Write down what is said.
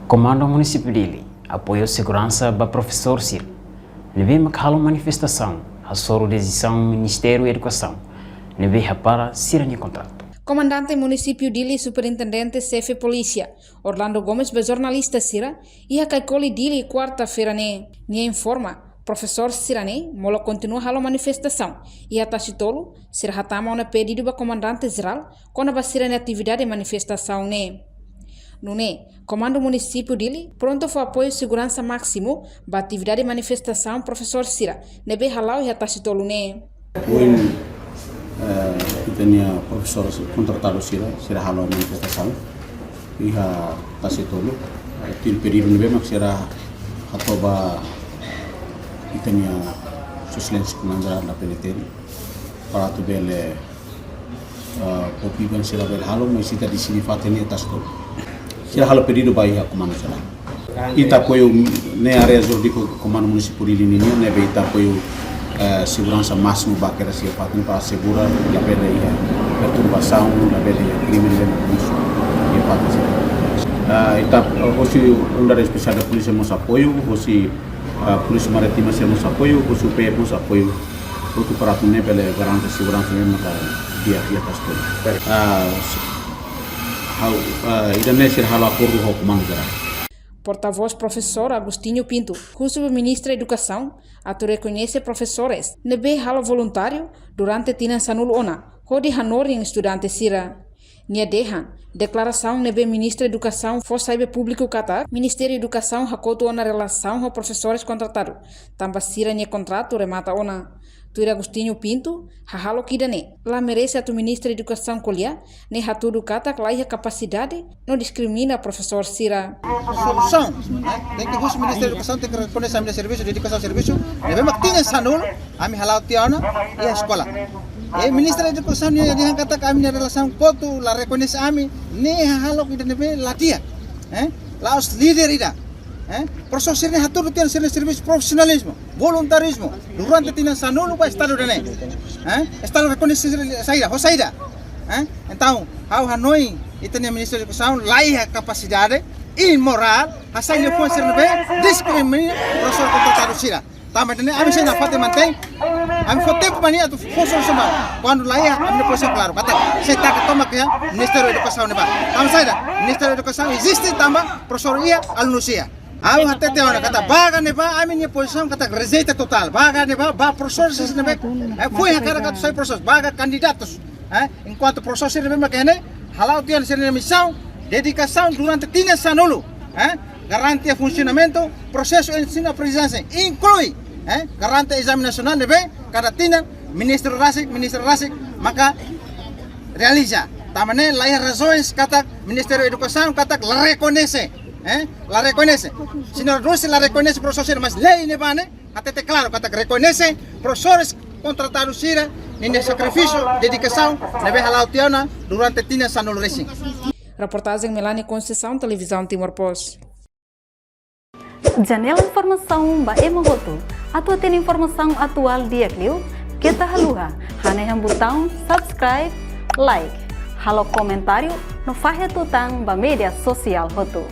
Comando Município dele apoiou segurança para professor Ciro. Levei uma manifestação, a soro decisão Ministério da Educação. Levei para Cirani contrato. Comandante Município Dili, Superintendente Chefe Polícia, Orlando Gomes, jornalista Sira, e a Caicoli Dili quarta-feira ne informa, professor Sirane, molo continua a manifestação, e a Tachitolo, Sira hatama uma pedido para comandante geral, quando vai ser a atividade de manifestação ne. Nune, Comando Município Dili, pronto foi apoio segurança máximo, para atividade de manifestação, professor Sira, nebe halau e a Tachitolo ne. Kita profesor contratado sira halo manifestação e a Tachitolo til período nebe mak sira hatoba kita suspensi penanganan la peniten para tu bele kopi ban sira bel halo mas kita di sini fateni Tachitolo sira halo período bai a comando sira ita apoio ne area di comando municipal ini nebe ita apoio segurança máximo para se fazer para segurar a pele e perturbação da pele e crime de polícia e fazer então hoje undang especial da polícia nos apoio hoje polícia maritima nos apoio hoje o PF nos apoio porque para tu ne pele garante segurança mesmo da dia atas tudo idane sir halo acordo com o comando geral. Porta-voz professor Agostinho Pinto, curso ministra da Educação, atu reconhece professores, nebe halo voluntário durante tinan sanul ona, hodi hanor yang estudante sira. Nia dehan, declaração nebe ministra da Educação fossaibe público kata, Ministério da Educação hakoto ona relação com professores contratados, tamba sira nia contrato remata ona. Tuir Agostinho Pinto, halo kidane, lá merece atu ministra da Educação colher, ne hatudu kata klaiha capacidade, não discrimina professor sira. Solução, tem que o Ministério da Educação tem que reconhecer a serviço de educação serviço, deve maktinya sanul, ami halau tiana e a escola. E Ministra da Educação ni dia kata kami ni relação potu la reconhecer ami ne halo kita nebe latia, la os líder ida. Professor sirne hatur tian sirne serviço profissionalismo, voluntarismo, durante tinan sanul ba estado dene. Estado reconhecer saída. Então, ao Hanoi, itania Ministério da Educação, laiha capacidade imoral, asal ele foi ser discrimina professor contratado sira. Também dene, ami sena fate mantém, ami foi tempo mania tu professor sama. Quando laiha, ami professor claro, kata, saya tak toma que Ministério da Educação neba. Tam saída, Ministério da Educação existe também professor ia alunusia. Aku hati orang kata baga neba, ami ni posisi kata rejeita total. Baga neba, ba professor sih neba, foi hakara kata saya professor, baga candidatos. Enquanto professor sih neba makanya, halau tian sih neba missão, dedicação durante tiga sanulu, garantia funcionamento, processo ensino-aprendizagem, inclui, garantia exame nacional neba, kada tiga ministro rasik, maka realiza. Tamane lain razões kata Ministério da Educação kata reconhece. La reconhece. Se não la reconhece professor, mas lei ne bane, até claro, kata reconhece professores contratados sira, nesse sacrifício, dedicação, nebe halau tiana durante tinas sanul racing. Reportagem Melanie Conceição, Televisão Timor Post. Janela informação ba emogoto. Atua tem informação atual dia Clio, kita haluha, haneham botão subscribe, like, halo comentário, no fahe tutang ba media sosial hotu.